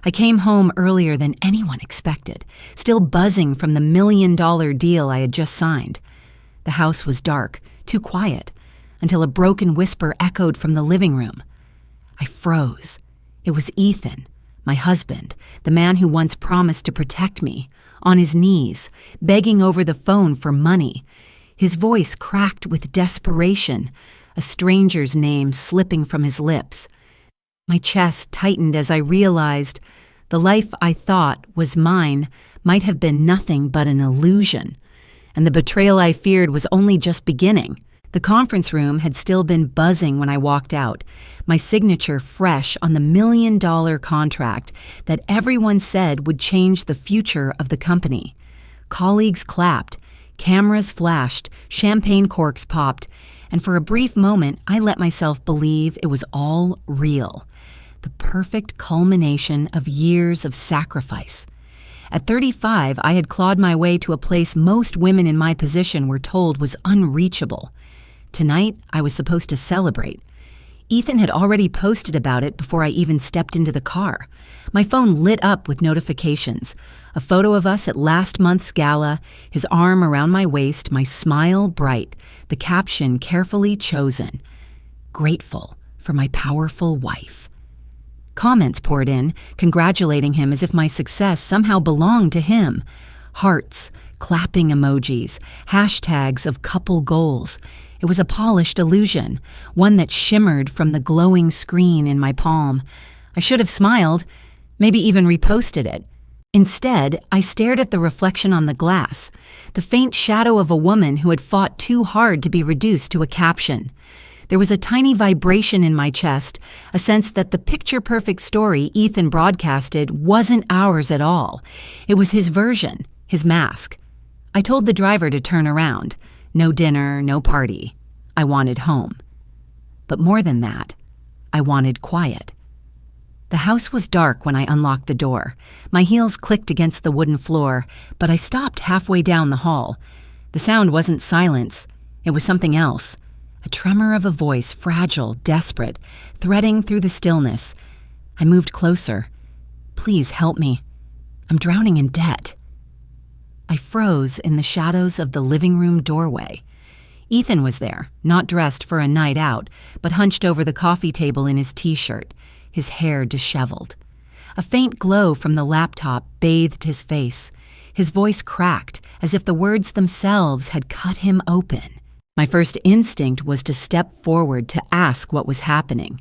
I came home earlier than anyone expected, still buzzing from the $1 million deal I had just signed. The house was dark, too quiet, until a broken whisper echoed from the living room. I froze. It was Ethan, my husband, the man who once promised to protect me, on his knees, begging over the phone for money. His voice cracked with desperation, a stranger's name slipping from his lips. My chest tightened as I realized the life I thought was mine might have been nothing but an illusion, and the betrayal I feared was only just beginning. The conference room had still been buzzing when I walked out, my signature fresh on the $1 million contract that everyone said would change the future of the company. Colleagues clapped, cameras flashed, champagne corks popped, and for a brief moment I let myself believe it was all real. The perfect culmination of years of sacrifice. At 35, I had clawed my way to a place most women in my position were told was unreachable. Tonight, I was supposed to celebrate. Ethan had already posted about it before I even stepped into the car. My phone lit up with notifications. A photo of us at last month's gala, his arm around my waist, my smile bright, the caption carefully chosen. Grateful for my powerful wife. Comments poured in, congratulating him as if my success somehow belonged to him. Hearts, clapping emojis, hashtags of couple goals. It was a polished illusion, one that shimmered from the glowing screen in my palm. I should have smiled, maybe even reposted it. Instead, I stared at the reflection on the glass, the faint shadow of a woman who had fought too hard to be reduced to a caption. There was a tiny vibration in my chest, a sense that the picture-perfect story Ethan broadcasted wasn't ours at all. It was his version, his mask. I told the driver to turn around. No dinner, no party. I wanted home. But more than that, I wanted quiet. The house was dark when I unlocked the door. My heels clicked against the wooden floor, but I stopped halfway down the hall. The sound wasn't silence. It was something else. A tremor of a voice, fragile, desperate, threading through the stillness. I moved closer. Please help me. I'm drowning in debt. I froze in the shadows of the living room doorway. Ethan was there, not dressed for a night out, but hunched over the coffee table in his t-shirt, his hair disheveled. A faint glow from the laptop bathed his face. His voice cracked, as if the words themselves had cut him open. My first instinct was to step forward to ask what was happening.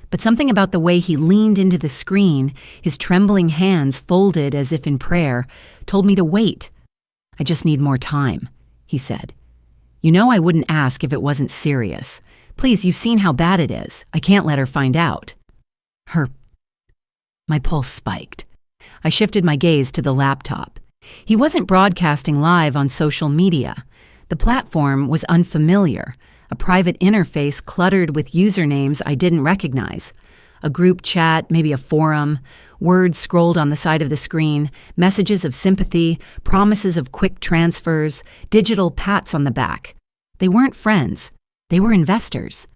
But something about the way he leaned into the screen, his trembling hands folded as if in prayer, told me to wait. I just need more time, he said. You know I wouldn't ask if it wasn't serious. Please, you've seen how bad it is. I can't let her find out. My pulse spiked. I shifted my gaze to the laptop. He wasn't broadcasting live on social media. The platform was unfamiliar, a private interface cluttered with usernames I didn't recognize. A group chat, maybe a forum, words scrolled on the side of the screen, messages of sympathy, promises of quick transfers, digital pats on the back. They weren't friends. They were investors.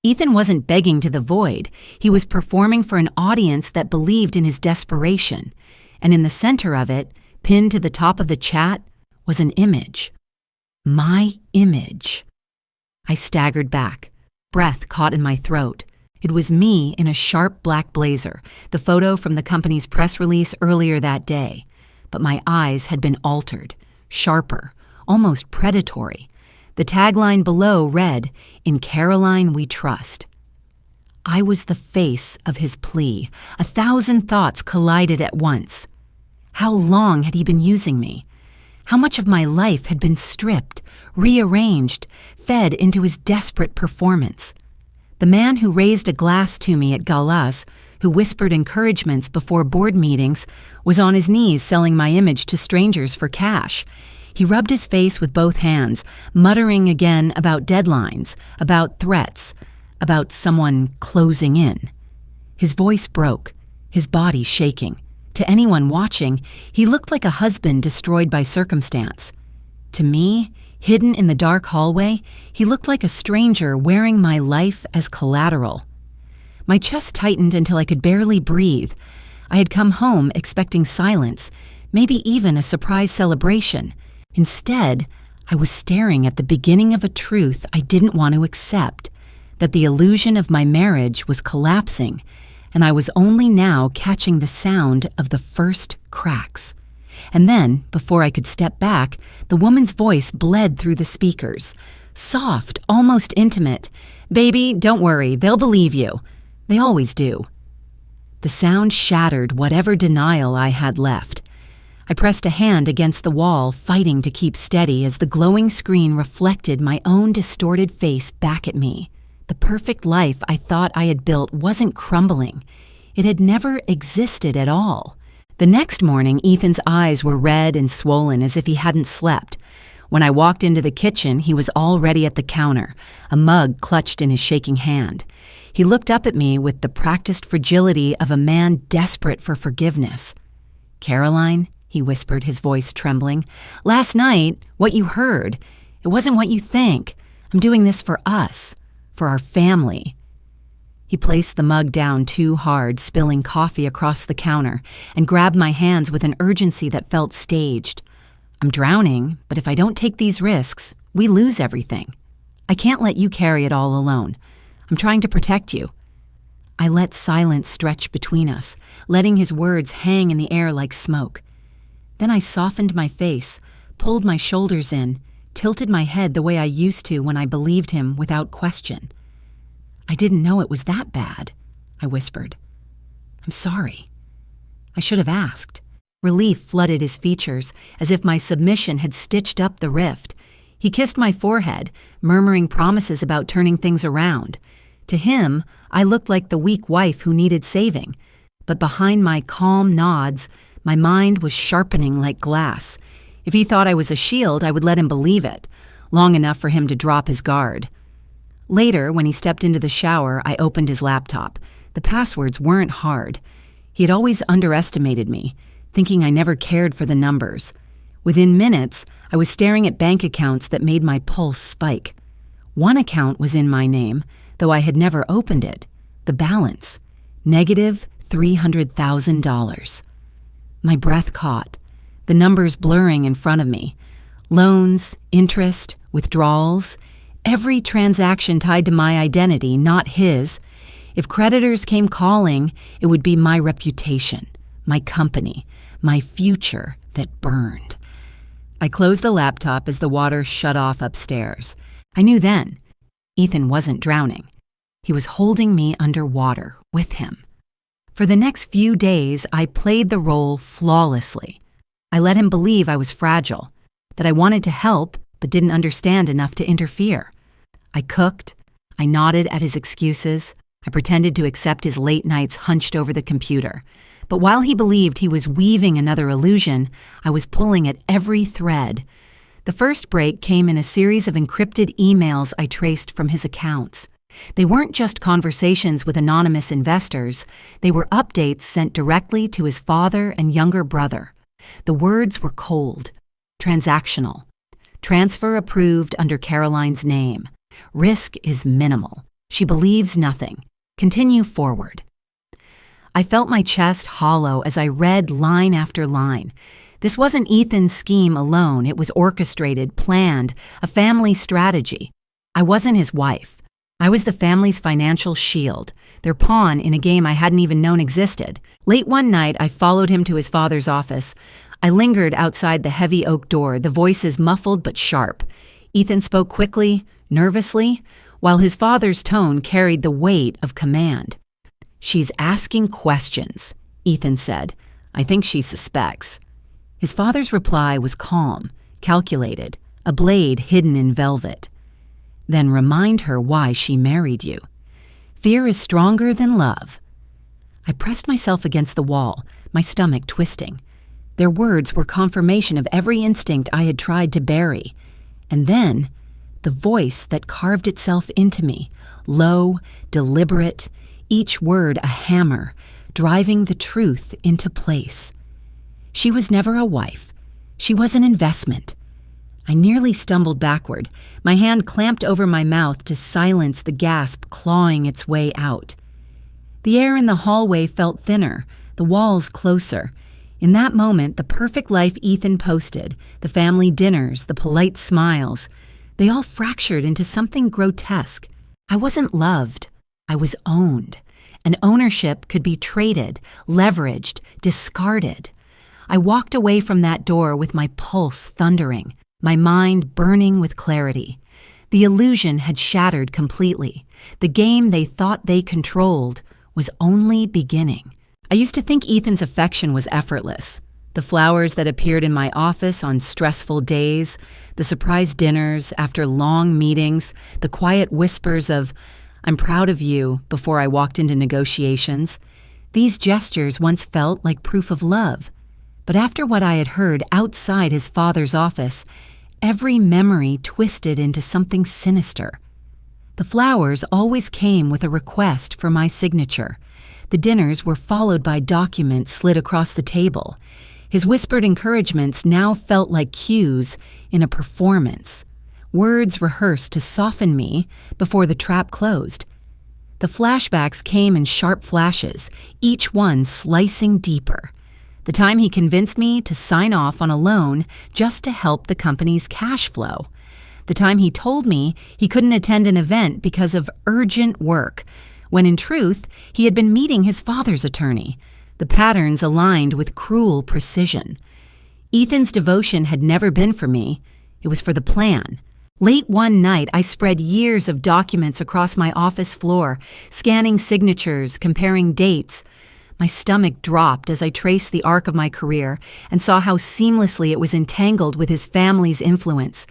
Ethan wasn't begging to the void. He was performing for an audience that believed in his desperation. And in the center of it, pinned to the top of the chat, was an image. My image. I staggered back. Breath caught in my throat. It was me in a sharp black blazer, the photo from the company's press release earlier that day. But my eyes had been altered, sharper, almost predatory. The tagline below read, "In Caroline we trust." I was the face of his plea. 1,000 thoughts collided at once. How long had he been using me? How much of my life had been stripped, rearranged, fed into his desperate performance? The man who raised a glass to me at galas, who whispered encouragements before board meetings, was on his knees selling my image to strangers for cash. He rubbed his face with both hands, muttering again about deadlines, about threats, about someone closing in. His voice broke, his body shaking. To anyone watching, he looked like a husband destroyed by circumstance. To me, hidden in the dark hallway, he looked like a stranger wearing my life as collateral. My chest tightened until I could barely breathe. I had come home expecting silence, maybe even a surprise celebration. Instead, I was staring at the beginning of a truth I didn't want to accept, that the illusion of my marriage was collapsing, and I was only now catching the sound of the first cracks. And then, before I could step back, the woman's voice bled through the speakers. Soft, almost intimate. "Baby, don't worry, they'll believe you. They always do." The sound shattered whatever denial I had left. I pressed a hand against the wall, fighting to keep steady as the glowing screen reflected my own distorted face back at me. The perfect life I thought I had built wasn't crumbling. It had never existed at all. The next morning, Ethan's eyes were red and swollen as if he hadn't slept. When I walked into the kitchen, he was already at the counter, a mug clutched in his shaking hand. He looked up at me with the practiced fragility of a man desperate for forgiveness. "Caroline," he whispered, his voice trembling, "last night, what you heard, it wasn't what you think. I'm doing this for us, for our family." He placed the mug down too hard, spilling coffee across the counter, and grabbed my hands with an urgency that felt staged. "I'm drowning, but if I don't take these risks, we lose everything. I can't let you carry it all alone. I'm trying to protect you." I let silence stretch between us, letting his words hang in the air like smoke. Then I softened my face, pulled my shoulders in, tilted my head the way I used to when I believed him without question. "I didn't know it was that bad," I whispered. "I'm sorry. I should have asked." Relief flooded his features, as if my submission had stitched up the rift. He kissed my forehead, murmuring promises about turning things around. To him, I looked like the weak wife who needed saving. But behind my calm nods, my mind was sharpening like glass. If he thought I was a shield, I would let him believe it, long enough for him to drop his guard. Later, when he stepped into the shower, I opened his laptop. The passwords weren't hard. He had always underestimated me, thinking I never cared for the numbers. Within minutes, I was staring at bank accounts that made my pulse spike. One account was in my name, though I had never opened it. The balance, negative $300,000. My breath caught, the numbers blurring in front of me. Loans, interest, withdrawals, every transaction tied to my identity, not his. If creditors came calling, it would be my reputation, my company, my future that burned. I closed the laptop as the water shut off upstairs. I knew then, Ethan wasn't drowning. He was holding me underwater with him. For the next few days, I played the role flawlessly. I let him believe I was fragile, that I wanted to help but didn't understand enough to interfere. I cooked, I nodded at his excuses, I pretended to accept his late nights hunched over the computer. But while he believed he was weaving another illusion, I was pulling at every thread. The first break came in a series of encrypted emails I traced from his accounts. They weren't just conversations with anonymous investors. They were updates sent directly to his father and younger brother. The words were cold, transactional. Transfer approved under Caroline's name. Risk is minimal. She believes nothing. Continue forward. I felt my chest hollow as I read line after line. This wasn't Ethan's scheme alone. It was orchestrated, planned, a family strategy. I wasn't his wife. I was the family's financial shield, their pawn in a game I hadn't even known existed. Late one night, I followed him to his father's office. I lingered outside the heavy oak door, the voices muffled but sharp. Ethan spoke quickly, nervously, while his father's tone carried the weight of command. "She's asking questions," Ethan said. "I think she suspects." His father's reply was calm, calculated, a blade hidden in velvet. "Then remind her why she married you. Fear is stronger than love." I pressed myself against the wall, my stomach twisting. Their words were confirmation of every instinct I had tried to bury. And then, the voice that carved itself into me, low, deliberate, each word a hammer, driving the truth into place. She was never a wife. She was an investment. I nearly stumbled backward, my hand clamped over my mouth to silence the gasp clawing its way out. The air in the hallway felt thinner, the walls closer. In that moment, the perfect life Ethan posted, the family dinners, the polite smiles, they all fractured into something grotesque. I wasn't loved. I was owned. And ownership could be traded, leveraged, discarded. I walked away from that door with my pulse thundering, my mind burning with clarity. The illusion had shattered completely. The game they thought they controlled was only beginning. I used to think Ethan's affection was effortless. The flowers that appeared in my office on stressful days, the surprise dinners after long meetings, the quiet whispers of, "I'm proud of you," before I walked into negotiations. These gestures once felt like proof of love. But after what I had heard outside his father's office, every memory twisted into something sinister. The flowers always came with a request for my signature. The dinners were followed by documents slid across the table. His whispered encouragements now felt like cues in a performance. Words rehearsed to soften me before the trap closed. The flashbacks came in sharp flashes, each one slicing deeper. The time he convinced me to sign off on a loan just to help the company's cash flow. The time he told me he couldn't attend an event because of urgent work, when in truth, he had been meeting his father's attorney. The patterns aligned with cruel precision. Ethan's devotion had never been for me. It was for the plan. Late one night, I spread years of documents across my office floor, scanning signatures, comparing dates. My stomach dropped as I traced the arc of my career and saw how seamlessly it was entangled with his family's influence.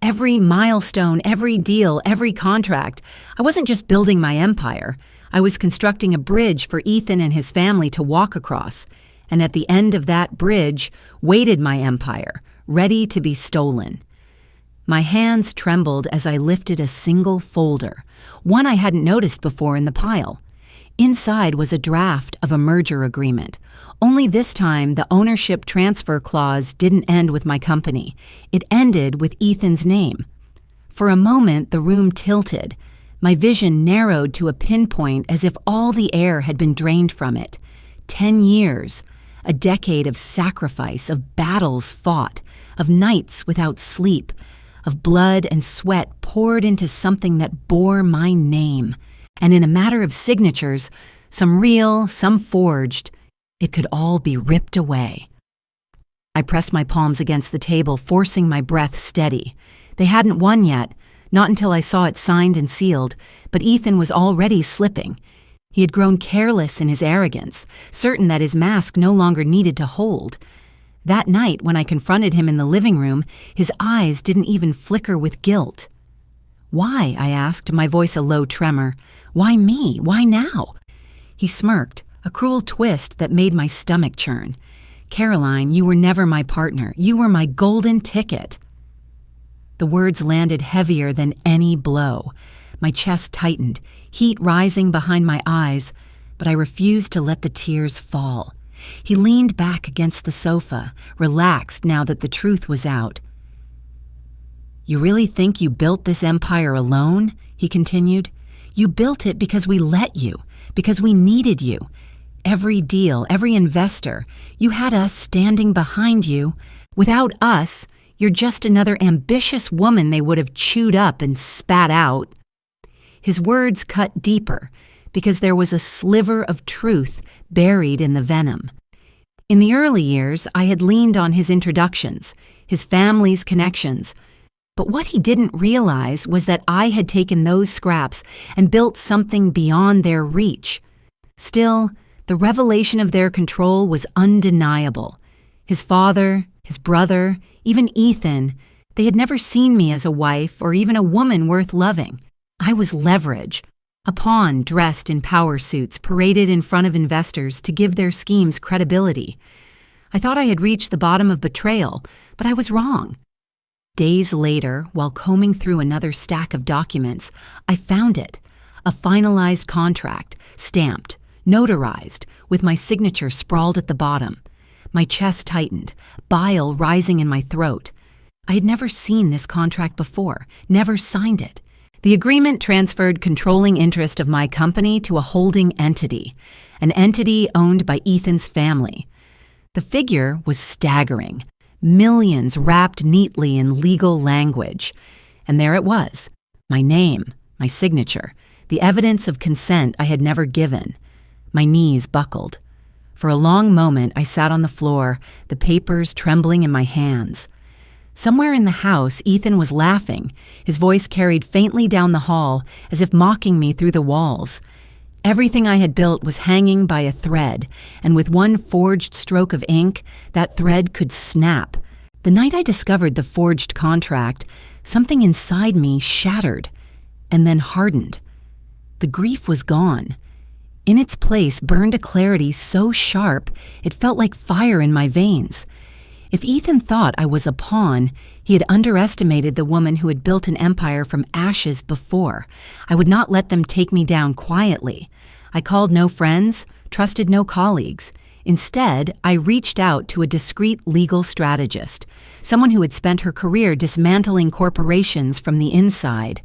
Every milestone, every deal, every contract. I wasn't just building my empire. I was constructing a bridge for Ethan and his family to walk across. And at the end of that bridge waited my empire, ready to be stolen. My hands trembled as I lifted a single folder, one I hadn't noticed before in the pile. Inside was a draft of a merger agreement. Only this time, the ownership transfer clause didn't end with my company. It ended with Ethan's name. For a moment, the room tilted. My vision narrowed to a pinpoint as if all the air had been drained from it. 10 years, a decade of sacrifice, of battles fought, of nights without sleep, of blood and sweat poured into something that bore my name. And in a matter of signatures, some real, some forged, it could all be ripped away. I pressed my palms against the table, forcing my breath steady. They hadn't won yet, not until I saw it signed and sealed, but Ethan was already slipping. He had grown careless in his arrogance, certain that his mask no longer needed to hold. That night, when I confronted him in the living room, his eyes didn't even flicker with guilt. "Why?" I asked, my voice a low tremor. "Why me? Why now?" He smirked, a cruel twist that made my stomach churn. "Caroline, you were never my partner. You were my golden ticket." The words landed heavier than any blow. My chest tightened, heat rising behind my eyes, but I refused to let the tears fall. He leaned back against the sofa, relaxed now that the truth was out. "You really think you built this empire alone?" he continued. "You built it because we let you, because we needed you. Every deal, every investor, you had us standing behind you. Without us, you're just another ambitious woman they would have chewed up and spat out." His words cut deeper because there was a sliver of truth buried in the venom. In the early years, I had leaned on his introductions, his family's connections. But what he didn't realize was that I had taken those scraps and built something beyond their reach. Still, the revelation of their control was undeniable. His father, his brother, even Ethan, they had never seen me as a wife or even a woman worth loving. I was leverage, a pawn dressed in power suits paraded in front of investors to give their schemes credibility. I thought I had reached the bottom of betrayal, but I was wrong. Days later, while combing through another stack of documents, I found it, a finalized contract, stamped, notarized, with my signature sprawled at the bottom. My chest tightened, bile rising in my throat. I had never seen this contract before, never signed it. The agreement transferred controlling interest of my company to a holding entity, an entity owned by Ethan's family. The figure was staggering, millions wrapped neatly in legal language. And there it was, my name, my signature, the evidence of consent I had never given. My knees buckled. For a long moment, I sat on the floor, the papers trembling in my hands. Somewhere in the house, Ethan was laughing, his voice carried faintly down the hall, as if mocking me through the walls. Everything I had built was hanging by a thread, and with one forged stroke of ink, that thread could snap. The night I discovered the forged contract, something inside me shattered, and then hardened. The grief was gone. In its place burned a clarity so sharp, it felt like fire in my veins. If Ethan thought I was a pawn, he had underestimated the woman who had built an empire from ashes before. I would not let them take me down quietly. I called no friends, trusted no colleagues. Instead, I reached out to a discreet legal strategist, someone who had spent her career dismantling corporations from the inside.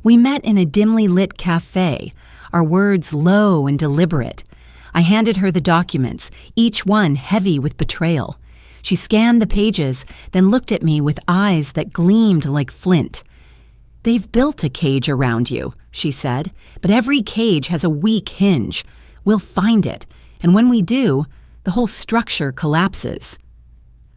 We met in a dimly lit cafe, our words low and deliberate. I handed her the documents, each one heavy with betrayal. She scanned the pages, then looked at me with eyes that gleamed like flint. "They've built a cage around you," she said, "but every cage has a weak hinge. We'll find it, and when we do, the whole structure collapses."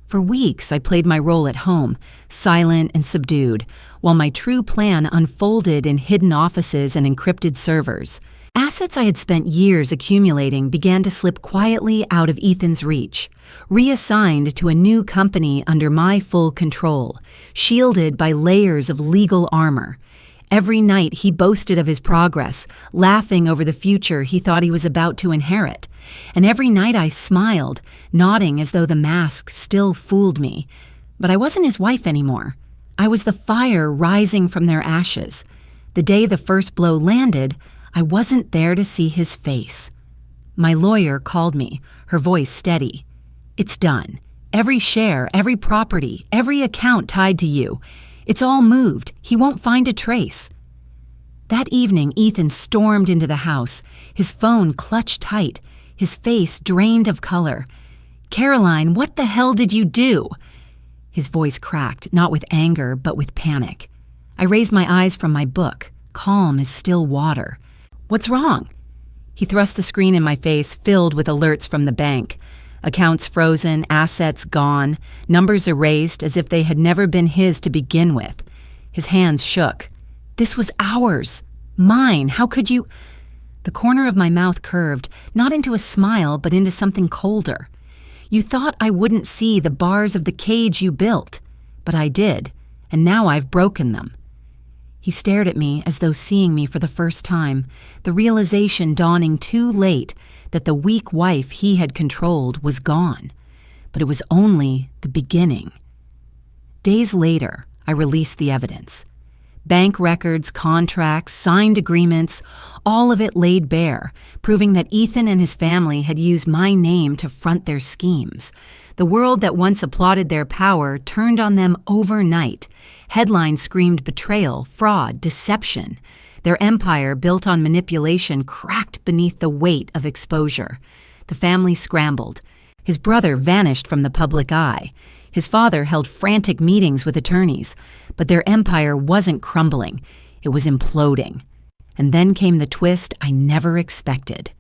For weeks, I played my role at home, silent and subdued, while my true plan unfolded in hidden offices and encrypted servers. Assets I had spent years accumulating began to slip quietly out of Ethan's reach, reassigned to a new company under my full control, shielded by layers of legal armor. Every night he boasted of his progress, laughing over the future he thought he was about to inherit. And every night I smiled, nodding as though the mask still fooled me. But I wasn't his wife anymore. I was the fire rising from their ashes. The day the first blow landed, I wasn't there to see his face. My lawyer called me, her voice steady. "It's done. Every share, every property, every account tied to you. It's all moved. He won't find a trace." That evening, Ethan stormed into the house, his phone clutched tight, his face drained of color. "Caroline, what the hell did you do?" His voice cracked, not with anger, but with panic. I raised my eyes from my book, calm as still water. "What's wrong?" He thrust the screen in my face, filled with alerts from the bank. Accounts frozen, assets gone, numbers erased as if they had never been his to begin with. His hands shook. "This was ours. Mine. How could you—" The corner of my mouth curved, not into a smile, but into something colder. "You thought I wouldn't see the bars of the cage you built, but I did, and now I've broken them." He stared at me as though seeing me for the first time, the realization dawning too late that the weak wife he had controlled was gone. But it was only the beginning. Days later, I released the evidence. Bank records, contracts, signed agreements, all of it laid bare, proving that Ethan and his family had used my name to front their schemes. The world that once applauded their power turned on them overnight. Headlines screamed betrayal, fraud, deception. Their empire, built on manipulation, cracked beneath the weight of exposure. The family scrambled. His brother vanished from the public eye. His father held frantic meetings with attorneys. But their empire wasn't crumbling. It was imploding. And then came the twist I never expected.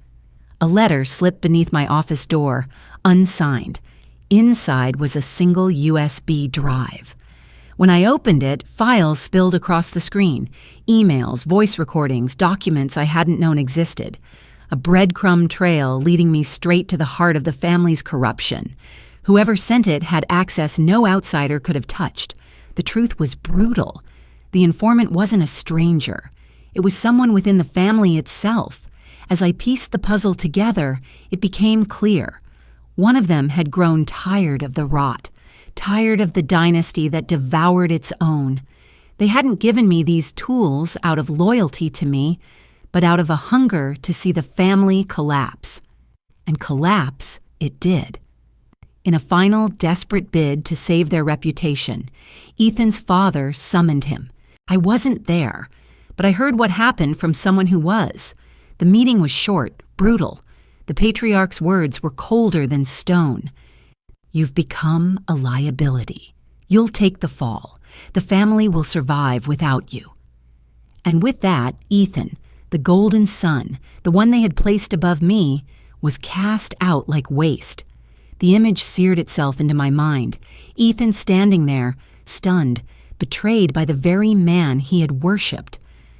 A letter slipped beneath my office door, unsigned. Inside was a single USB drive. When I opened it, files spilled across the screen. Emails, voice recordings, documents I hadn't known existed. A breadcrumb trail leading me straight to the heart of the family's corruption. Whoever sent it had access no outsider could have touched. The truth was brutal. The informant wasn't a stranger. It was someone within the family itself. As I pieced the puzzle together, it became clear. One of them had grown tired of the rot, tired of the dynasty that devoured its own. They hadn't given me these tools out of loyalty to me, but out of a hunger to see the family collapse. And collapse it did. In a final, desperate bid to save their reputation, Ethan's father summoned him. I wasn't there, But I heard what happened from someone who was. The meeting was short, brutal. The patriarch's words were colder than stone. "You've become a liability. You'll take the fall. The family will survive without you." And with that, Ethan, the golden son, the one they had placed above me, was cast out like waste. The image seared itself into my mind. Ethan standing there, stunned, betrayed by the very man he had worshipped.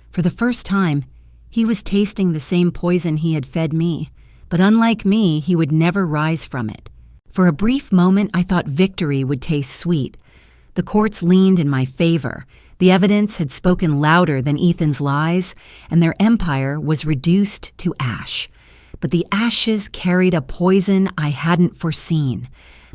For the first time, he was tasting the same poison he had fed me, but unlike me, he would never rise from it. For a brief moment, I thought victory would taste sweet. The courts leaned in my favor. The evidence had spoken louder than Ethan's lies, and their empire was reduced to ash. But the ashes carried a poison I hadn't foreseen.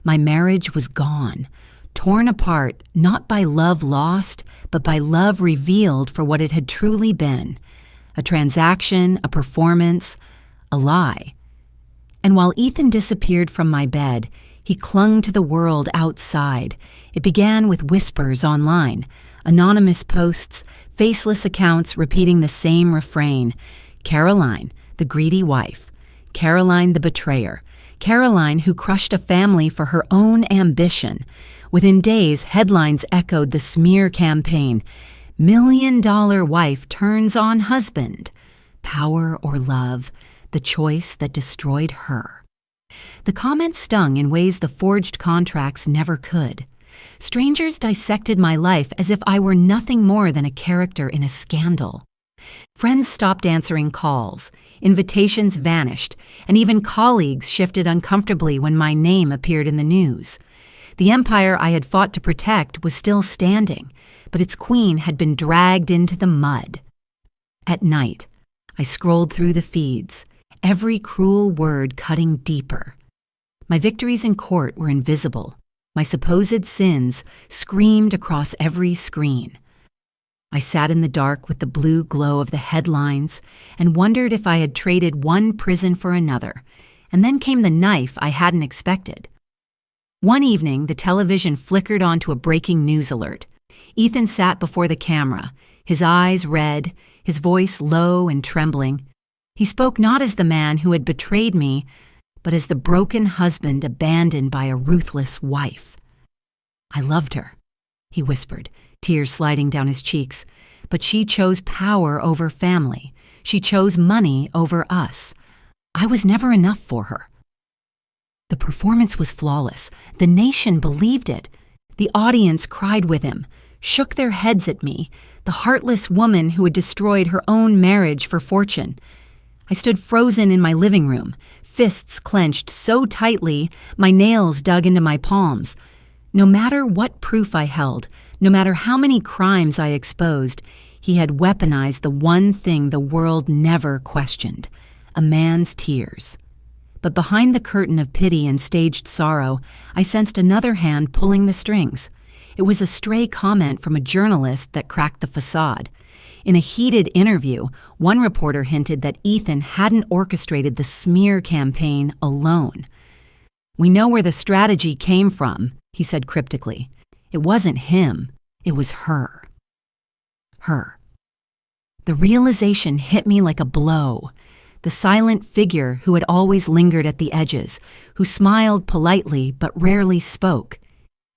My marriage was gone, torn apart not by love lost, but by love revealed for what it had truly been. A transaction, a performance, a lie. And while Ethan disappeared from my bed, he clung to the world outside. It began with whispers online, anonymous posts, faceless accounts repeating the same refrain. Caroline, the greedy wife. Caroline, the betrayer. Caroline, who crushed a family for her own ambition. Within days, headlines echoed the smear campaign. $1 million wife turns on husband. Power or love, the choice that destroyed her. The comments stung in ways the forged contracts never could. Strangers dissected my life as if I were nothing more than a character in a scandal. Friends stopped answering calls, invitations vanished, and even colleagues shifted uncomfortably when my name appeared in the news. The empire I had fought to protect was still standing, but its queen had been dragged into the mud. At night, I scrolled through the feeds, every cruel word cutting deeper. My victories in court were invisible. My supposed sins screamed across every screen. I sat in the dark with the blue glow of the headlines and wondered if I had traded one prison for another, and then came the knife I hadn't expected. One evening, the television flickered onto a breaking news alert. Ethan sat before the camera, his eyes red, his voice low and trembling. He spoke not as the man who had betrayed me, but as the broken husband abandoned by a ruthless wife. "I loved her," he whispered, tears sliding down his cheeks. "But she chose power over family. She chose money over us. I was never enough for her." The performance was flawless. The nation believed it. The audience cried with him, shook their heads at me, the heartless woman who had destroyed her own marriage for fortune. I stood frozen in my living room, fists clenched so tightly my nails dug into my palms. No matter what proof I held, no matter how many crimes I exposed, he had weaponized the one thing the world never questioned, a man's tears. But behind the curtain of pity and staged sorrow, I sensed another hand pulling the strings. It was a stray comment from a journalist that cracked the facade. In a heated interview, one reporter hinted that Ethan hadn't orchestrated the smear campaign alone. "We know where the strategy came from," he said cryptically. "It wasn't him, it was her." Her. The realization hit me like a blow. The silent figure who had always lingered at the edges, who smiled politely but rarely spoke.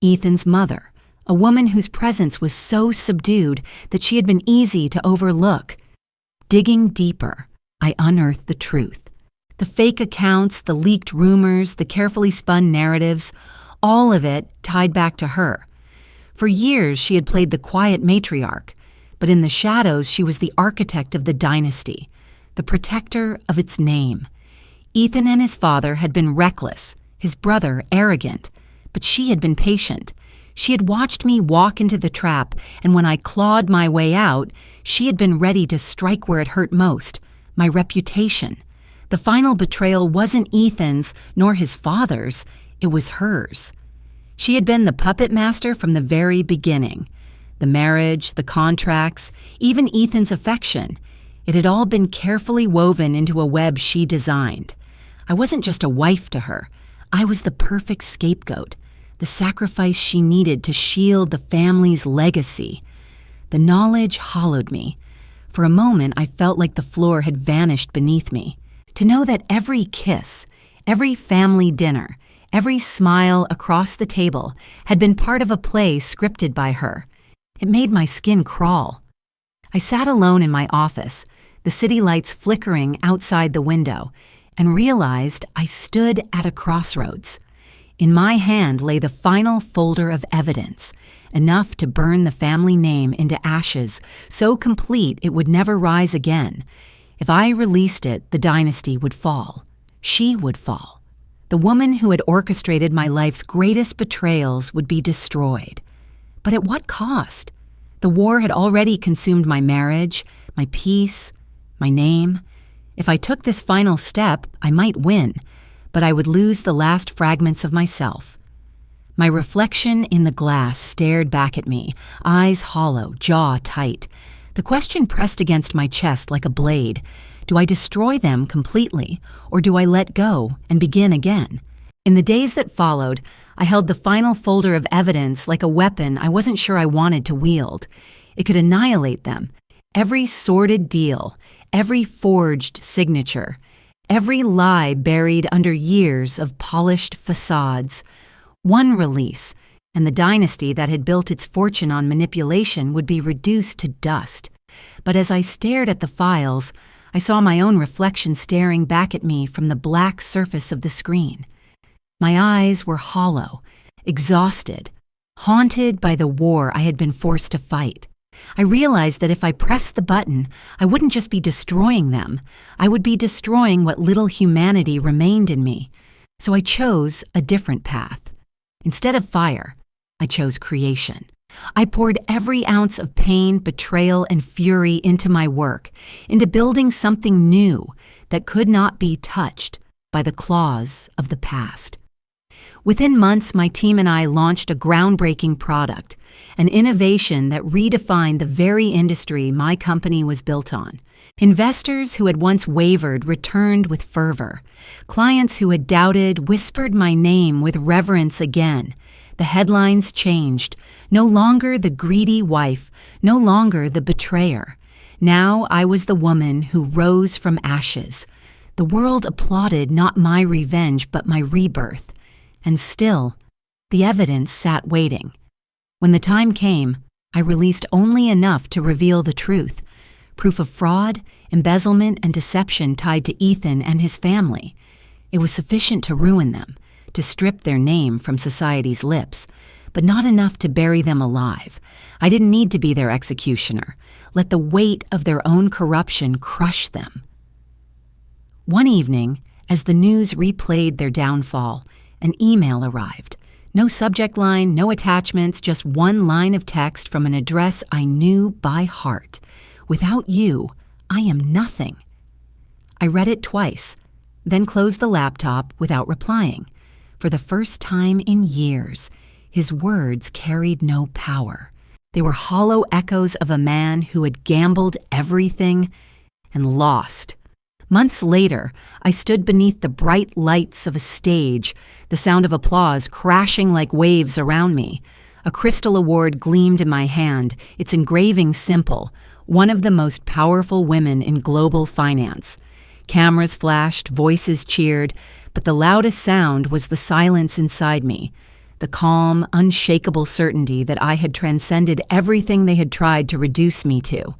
Ethan's mother, a woman whose presence was so subdued that she had been easy to overlook. Digging deeper, I unearthed the truth. The fake accounts, the leaked rumors, the carefully spun narratives, all of it tied back to her. For years, she had played the quiet matriarch, but in the shadows, she was the architect of the dynasty, the protector of its name. Ethan and his father had been reckless, his brother arrogant, but she had been patient. She had watched me walk into the trap, and when I clawed my way out, she had been ready to strike where it hurt most, my reputation. The final betrayal wasn't Ethan's nor his father's, it was hers. She had been the puppet master from the very beginning. The marriage, the contracts, even Ethan's affection. It had all been carefully woven into a web she designed. I wasn't just a wife to her. I was the perfect scapegoat, the sacrifice she needed to shield the family's legacy. The knowledge hollowed me. For a moment, I felt like the floor had vanished beneath me. To know that every kiss, every family dinner, every smile across the table had been part of a play scripted by her. It made my skin crawl. I sat alone in my office, the city lights flickering outside the window, and realized I stood at a crossroads. In my hand lay the final folder of evidence, enough to burn the family name into ashes, so complete it would never rise again. If I released it, the dynasty would fall. She would fall. The woman who had orchestrated my life's greatest betrayals would be destroyed. But at what cost? The war had already consumed my marriage, my peace, my name. If I took this final step, I might win, but I would lose the last fragments of myself. My reflection in the glass stared back at me, eyes hollow, jaw tight. The question pressed against my chest like a blade. Do I destroy them completely, or do I let go and begin again? In the days that followed, I held the final folder of evidence like a weapon I wasn't sure I wanted to wield. It could annihilate them. Every sordid deal, every forged signature, every lie buried under years of polished facades. One release, and the dynasty that had built its fortune on manipulation would be reduced to dust. But as I stared at the files, I saw my own reflection staring back at me from the black surface of the screen. My eyes were hollow, exhausted, haunted by the war I had been forced to fight. I realized that if I pressed the button, I wouldn't just be destroying them. I would be destroying what little humanity remained in me. So I chose a different path. Instead of fire, I chose creation. I poured every ounce of pain, betrayal, and fury into my work, into building something new that could not be touched by the claws of the past. Within months, my team and I launched a groundbreaking product, an innovation that redefined the very industry my company was built on. Investors who had once wavered returned with fervor. Clients who had doubted whispered my name with reverence again. The headlines changed. No longer the greedy wife, no longer the betrayer. Now I was the woman who rose from ashes. The world applauded not my revenge, but my rebirth. And still, the evidence sat waiting. When the time came, I released only enough to reveal the truth. Proof of fraud, embezzlement, and deception tied to Ethan and his family. It was sufficient to ruin them, to strip their name from society's lips, but not enough to bury them alive. I didn't need to be their executioner. Let the weight of their own corruption crush them. One evening, as the news replayed their downfall, an email arrived. No subject line, no attachments, just one line of text from an address I knew by heart. Without you, I am nothing. I read it twice, then closed the laptop without replying. For the first time in years, his words carried no power. They were hollow echoes of a man who had gambled everything and lost. Months later, I stood beneath the bright lights of a stage, the sound of applause crashing like waves around me. A crystal award gleamed in my hand, its engraving simple, one of the most powerful women in global finance. Cameras flashed, voices cheered, but the loudest sound was the silence inside me, the calm, unshakable certainty that I had transcended everything they had tried to reduce me to.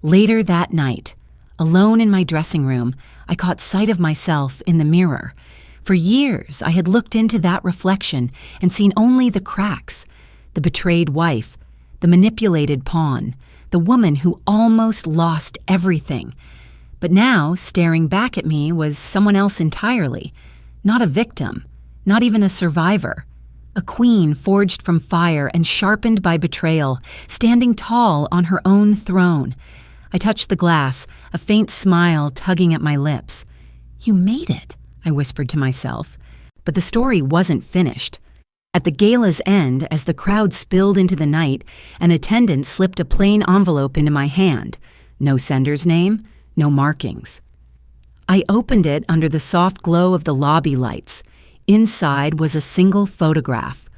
Later that night, alone in my dressing room, I caught sight of myself in the mirror. For years, I had looked into that reflection and seen only the cracks, the betrayed wife, the manipulated pawn, the woman who almost lost everything. But now, staring back at me was someone else entirely, not a victim, not even a survivor. A queen forged from fire and sharpened by betrayal, standing tall on her own throne. I touched the glass, a faint smile tugging at my lips. "You made it," I whispered to myself. But the story wasn't finished. At the gala's end, as the crowd spilled into the night, an attendant slipped a plain envelope into my hand. No sender's name, no markings. I opened it under the soft glow of the lobby lights. Inside was a single photograph.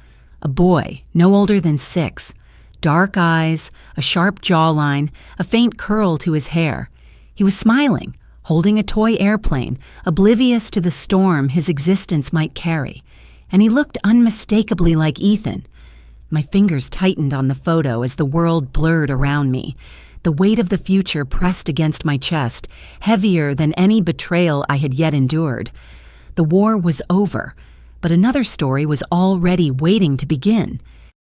A boy, no older than 6, Dark eyes, a sharp jawline, a faint curl to his hair. He was smiling, holding a toy airplane, oblivious to the storm his existence might carry. And he looked unmistakably like Ethan. My fingers tightened on the photo as the world blurred around me. The weight of the future pressed against my chest, heavier than any betrayal I had yet endured. The war was over, but another story was already waiting to begin.